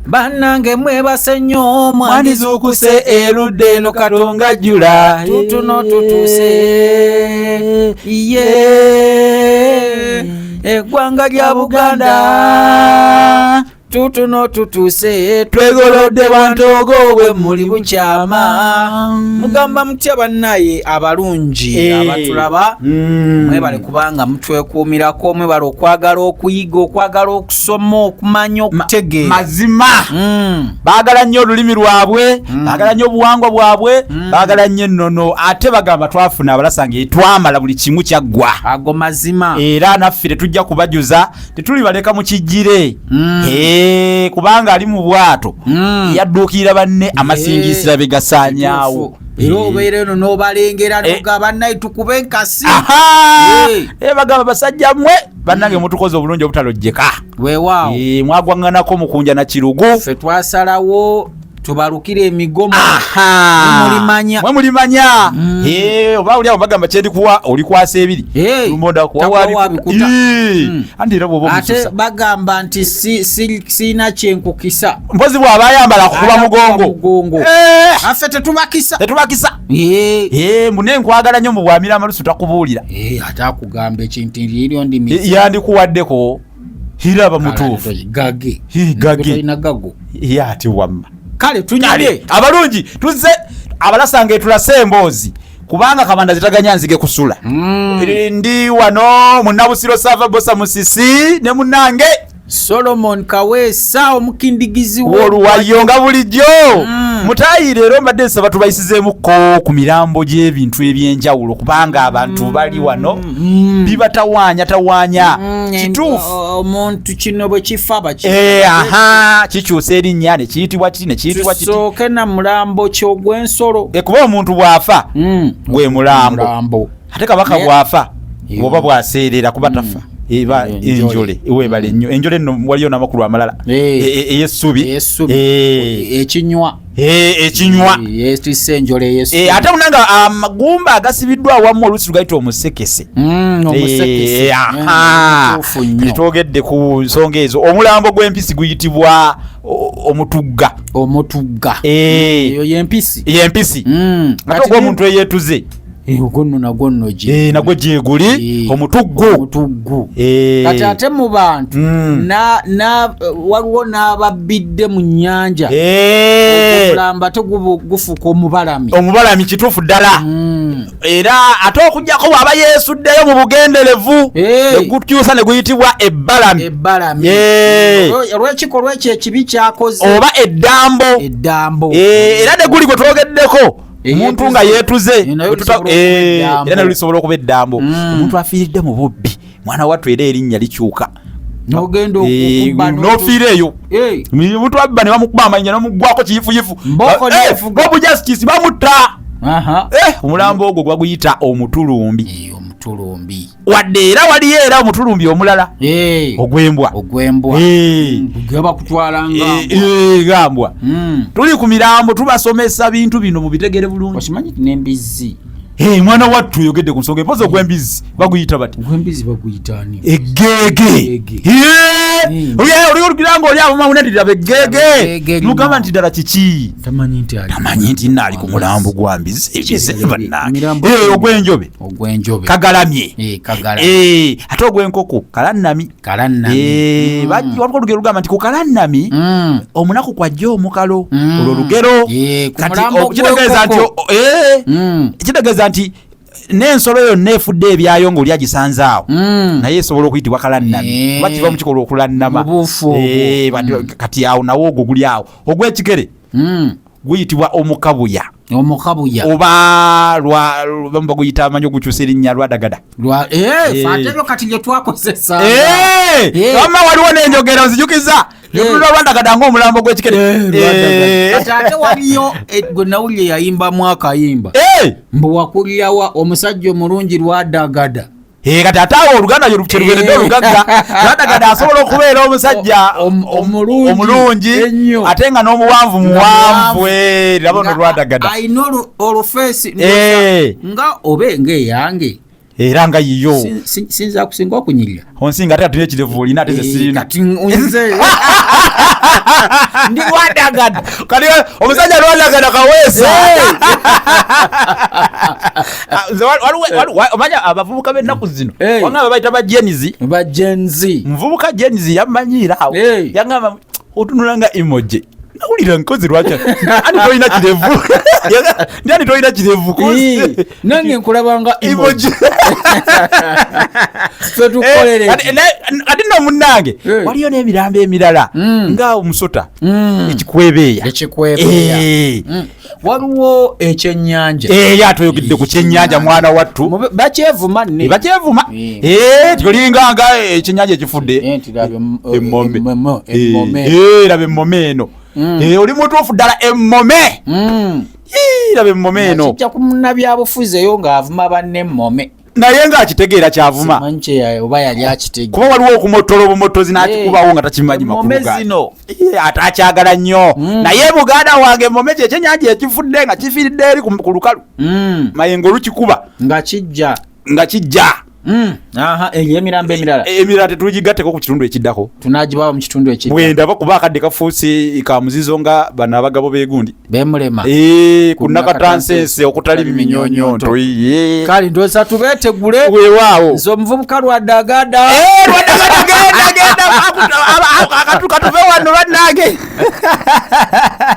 bannange mwebase nnyo mwandizuukuse erudde eno Katonga jjula tutuno tutuse ye eggwanga lya Buganda tutuno tutuse twegolodde bantogo bwe muli bukyama mugamba mutya bannaye abalungi abatulaba mwebale kubanga mutwekuumirako mwebale okwagala okuyiga okwagala okusoma okumanya okutegeera mazima baagala nnyo olulimi lwabwe baagala nnyo obuwangwa bwabwe baagala nnyo ennono ate bagamba twafuna abalasange twamala buli kimu kyaggwa ago mazima era naffe tetujja kubajuza tetulibaleka mu kijjire kubanga ali mu bwato yadduukirira banne amasingisira begasaanyaawo era obeera eno n'obalengera noga bannaye tukube enkasi bagamba basajja mmwe bannange mutukoze obulungi obutalojjeka weewaawo mwagwaŋŋanako mukunja na kirugu ffe twasalawo tubalukire emigomo mwe mulimanya oba oli awo bagamba kyendikuwa olikwasa ebiri lumonda kuwawabikuta andi era bwoba ate bagamba nti siina kyenkukisa mpozi bw'aba ayambala kukuba mugongo affe tetubakisa mune nkwagala nnyo mu bwamira amalusu takubuulira ate akugamba ekintu liryo ndimi yandikuwaddeko hiraba mutuufu gage gago ate wamma kale tunyale abalungi tuzze abalasange tulase emboozi kubanga kabanda zitaganya nzige kusula ndi wano munnabusiro Sava Bosa Musisi ne munnange Solomon Kaweesa omukindigizi w'oluwayo nga bulijjo mutayi leero mbadde nsaba tubayisizeemukko ku mirambo gy'ebintu ebyenjawulo kubanga abantu bali wano bibatawaanya kituufu omuntu kino bwe kifa baki kikyusa erinnya ne kiyitibwa kiti ne kiyitibwa kiti tusooke na mulambo ky'ogw'ensolo kuba omuntu bw'afa gwe mulambo ate kabaka bw'afa oba bw'aseerera kuba tafa eba enjole webale nnyo enjole nno waliyo n'amakulu amalala ey'essubi ekinywa enjole ey'essubi ate munanga amagumba agasibiddwa awamu oluusi lugayita omusekese twogedde ku nsonga ezo omulambo gw'empisi guyitibwa omutugga eyo y'empisi ate ogw'omuntu eyeetuze gonno nagwo gyeguli omutuggu kati ate mu bantu waliwo n'ababbidde mu nnyanja omulamba tegufuka omubalami kituufu ddala era ate okugjako bw'aba yeesuddeyo mu bugenderevu negukyusa ne guyitibwa ebbalami olw'ekikolwa ekyo ekibi kyakoze oba eddambo era ne guli gwe twogeddeko omuntu nga yeetuze era ne lisobola okuba eddambo omuntu afiiridde mu bubbi mwana wattu era erinnya likyuka n'ofiira eyo omuntu abba ne bamukuba amanya n'omuggwako kiyifuyifu Bob Justice bamutta omulambo ogwo gwaguyita omutulumbi wadde era waliyo era omutulumbi omulala ogw'embwa gambwa tuli ku mirambo tubasomesa bintu bino mubitegere bulungi okimanyi n'embizzi mwana wattu oyogedde ku nsonga empozi ogw'embizzi baguyita bati eggege olugiranga oli abo mawunadirira beggege mugamba nti ddala kiki tamanyi nti naali ku mulambo gwa mbizi ogw'enjobe kagalamye ate ogw'enkoko kalannami waliwo olugero lugamba nti ku kalannami omunaku kwajja omukalo olwo lugero kitegeeza nti n'ensolo yonna efudde ebyayo ng'oli agisanze awo naye esobola okuyitibwa kalannami kuba kiva mu kikolwa okulannama kati awo nawo ogwo guli awo ogw'ekikere guyitibwa omukabuya oba bamu baguyita amanyi ogukyusa erinnya lwadagada atebyo kati lye twakozesa wamma waliwo n'enjogera nzijukiza yotulira lwadagada ng'omulambo gw'ekikere ate waliyo gwe nawulire yayimbamu akayimba mbu wakulirawa omusajja omulungi lwadagada kati ate awo oluganda kyerugendedde olugagga lwadagada asobola okubeera omusajja omulungi ate nga n'omuwanvu muwanvu laba no lwadagada ayina olufeesi nga obe ng'eyange era nga yiyo sinza kusinga okunyirira onsinga ate atuna ekirevu olina ate ze sirina kati nze ndi lwadagada kali omusajja lwadagada kaweesa omanya abavubuka b'ennaku zino wanga babayita bajenzi muvubuka jenzi yamanyira awo yangamba otunula nga emoji nawulira nkozi lwaki ani tolina kirevu ndani tolina kirevu nange nkulabanga emoji tukolere ati no munnange waliyo n'emirambo emirala nga omusota ekikwebeeya waliwo ekyennyanja atoyogedde ku kyennyanja mwana wattu bakyevuma tolinganga ekyennyanja ekifudde emmome laba emmome eno oli mutuufu ddala emmome laba emmome eno kijja ku munnabyabufuzi eyo ng'avuma banne emmome naye ng'akitegeera kyavuma oba yali akitegeera kuba waliwo okumotola obumotozi n'akikubawo nga takimanyi makulu zino ate akyagala nnyo naye muganda wange emmome kye ekyennyanja ekifudde nga kifiiridde eri ku lukalu mayengo olukikuba nga kijja emirambo emirala tetugigatteko ku kitundu ekiddako tunagibawa mu kitundu ekidda bwendaba kuba akadde kafuusi ka muzizo nga bano abagabo begundi bemulema ku nnakatansense okutali minyonyonto kale ndooza tubeetegule weewaawo nze omuvubuka lwadagada genda akatuve wano lwannange